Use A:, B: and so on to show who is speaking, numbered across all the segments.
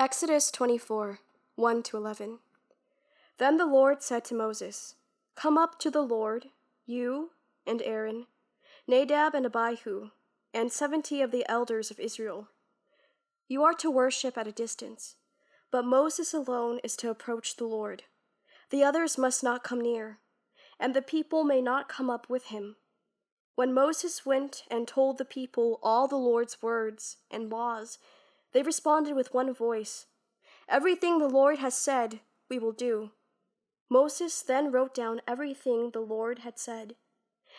A: Exodus 24, 1-11. Then the Lord said to Moses, "Come up to the Lord, you and Aaron, Nadab and Abihu, and 70 of the elders of Israel. You are to worship at a distance, but Moses alone is to approach the Lord. The others must not come near, and the people may not come up with him." When Moses went and told the people all the Lord's words and laws, they responded with one voice, "Everything the Lord has said, we will do." Moses then wrote down everything the Lord had said.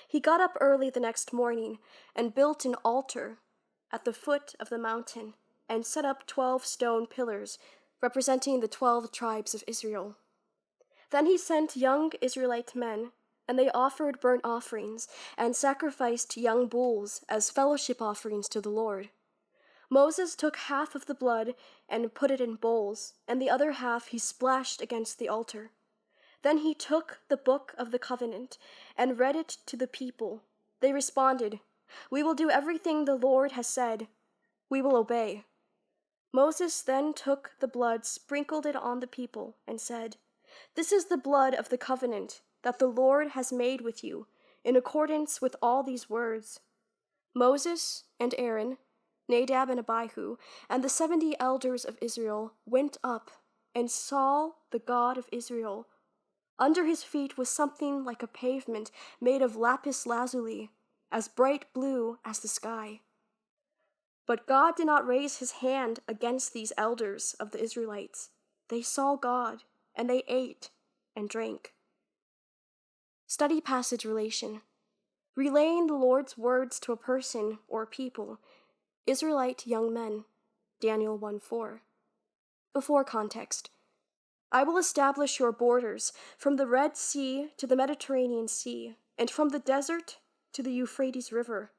A: He got up early the next morning and built an altar at the foot of the mountain and set up 12 stone pillars representing the 12 tribes of Israel. Then he sent young Israelite men, and they offered burnt offerings and sacrificed young bulls as fellowship offerings to the Lord. Moses took half of the blood and put it in bowls, and the other half he splashed against the altar. Then he took the book of the covenant and read it to the people. They responded, "We will do everything the Lord has said. We will obey." Moses then took the blood, sprinkled it on the people, and said, "This is the blood of the covenant that the Lord has made with you, in accordance with all these words." Moses and Aaron, Nadab and Abihu, and the 70 elders of Israel went up and saw the God of Israel. Under his feet was something like a pavement made of lapis lazuli, as bright blue as the sky. But God did not raise his hand against these elders of the Israelites. They saw God, and they ate and drank. Study passage relation. Relaying the Lord's words to a person or people. Israelite young men. Daniel 1:4. Before context. I will establish your borders from the Red Sea to the Mediterranean Sea, and from the desert to the Euphrates River.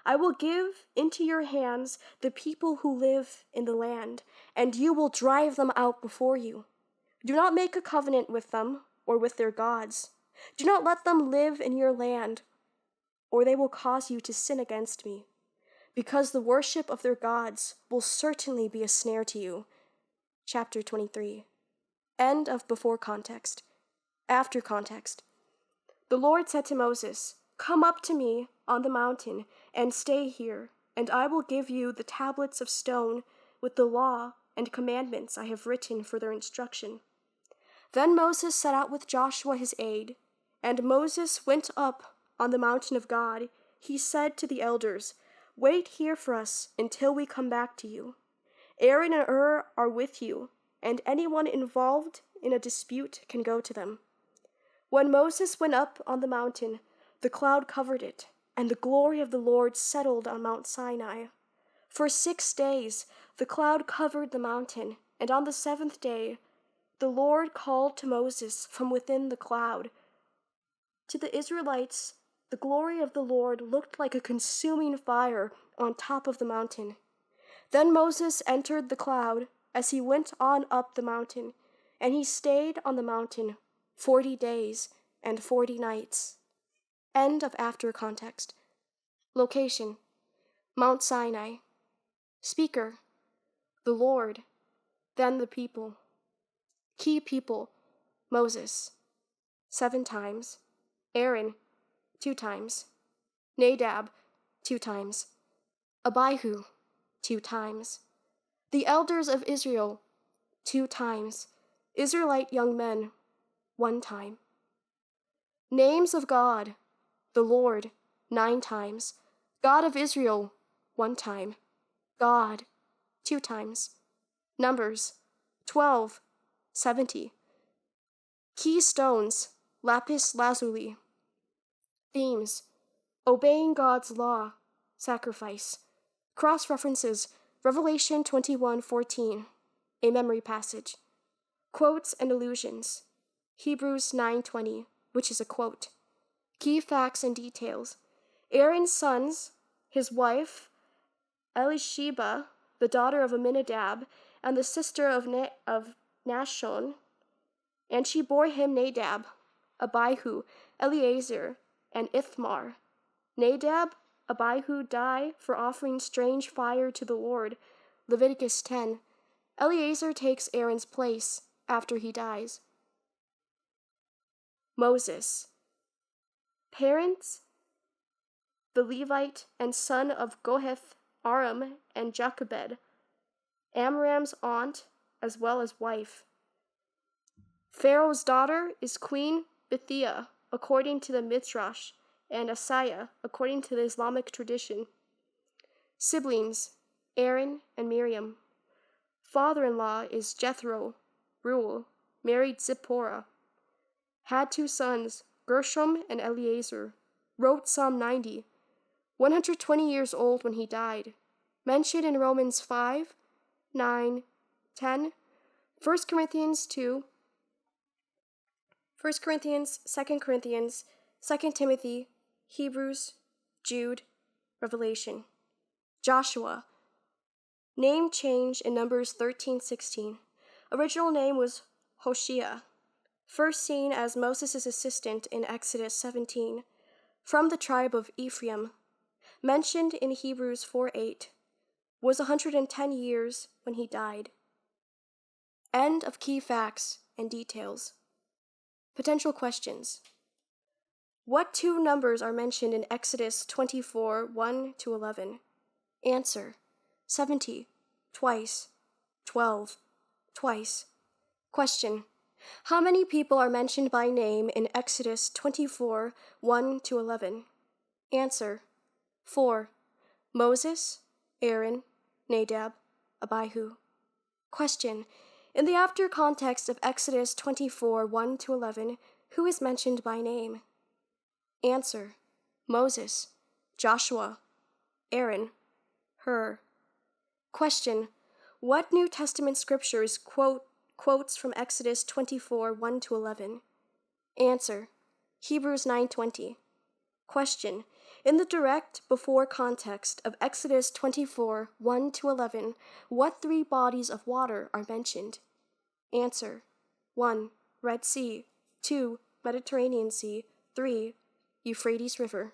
A: I will give into your hands the people who live in the land, and you will drive them out before you. Do not make a covenant with them or with their gods. Do not let them live in your land, or they will cause you to sin against me, because the worship of their gods will certainly be a snare to you. Chapter 23. End of before context. After context. The Lord said to Moses, "Come up to me on the mountain and stay here, and I will give you the tablets of stone with the law and commandments I have written for their instruction." Then Moses set out with Joshua his aide, and Moses went up on the mountain of God. He said to the elders, "Wait here for us until we come back to you. Aaron and Hur are with you, and anyone involved in a dispute can go to them." When Moses went up on the mountain, the cloud covered it, and the glory of the Lord settled on Mount Sinai. For 6 days the cloud covered the mountain, and on the 7th day the Lord called to Moses from within the cloud. To the Israelites, the glory of the Lord looked like a consuming fire on top of the mountain. Then Moses entered the cloud as he went on up the mountain, and he stayed on the mountain 40 days and 40 nights. End of after context. Location: Mount Sinai. Speaker: the Lord, then the people. Key people: Moses, 7 times. Aaron, 2 times. Nadab, 2 times. Abihu, 2 times. The elders of Israel, 2 times. Israelite young men, 1 time. Names of God: the Lord, 9 times. God of Israel, 1 time. God, 2 times. Numbers: 12, 70. Key stones: lapis lazuli. Themes: obeying God's law, sacrifice. Cross references: Revelation 21:14, a memory passage. Quotes and allusions: Hebrews 9:20, which is a quote. Key facts and details: Aaron's sons, his wife Elisheba, the daughter of Aminadab, and the sister of Nashon, and she bore him Nadab, Abihu, Eleazar, and Ithmar. Nadab, Abihu die for offering strange fire to the Lord. Leviticus 10. Eleazar takes Aaron's place after he dies. Moses. Parents: the Levite and son of Goheth, Aram, and Jochebed. Amram's aunt, as well as wife. Pharaoh's daughter is Queen Bithia, according to the Midrash, and Asaiah, according to the Islamic tradition. Siblings: Aaron and Miriam. Father-in-law is Jethro. Reuel married Zipporah. Had 2 sons, Gershom and Eleazar. Wrote Psalm 90. 120 years old when he died. Mentioned in Romans 5, 9, 10, 1 Corinthians 2, 1 Corinthians, 2 Corinthians, 2 Timothy, Hebrews, Jude, Revelation. Joshua. Name change in Numbers 13:16. Original name was Hoshea. First seen as Moses' assistant in Exodus 17. From the tribe of Ephraim. Mentioned in Hebrews 4:8. Was 110 years when he died. End of key facts and details. Potential questions. What 2 numbers are mentioned in Exodus 24, 1-11? Answer: 70, twice. 12, twice. Question: how many people are mentioned by name in Exodus 24, 1-11? Answer: 4. Moses, Aaron, Nadab, Abihu. Question: in the after context of Exodus 24, 1-11, who is mentioned by name? Answer: Moses, Joshua, Aaron, Hur. Question: what New Testament scriptures quotes from Exodus 24, 1-11? Answer: Hebrews 9:20. Question: in the direct before context of Exodus 24, 1-11, what 3 bodies of water are mentioned? Answer: 1. Red Sea, 2. Mediterranean Sea, 3. Euphrates River.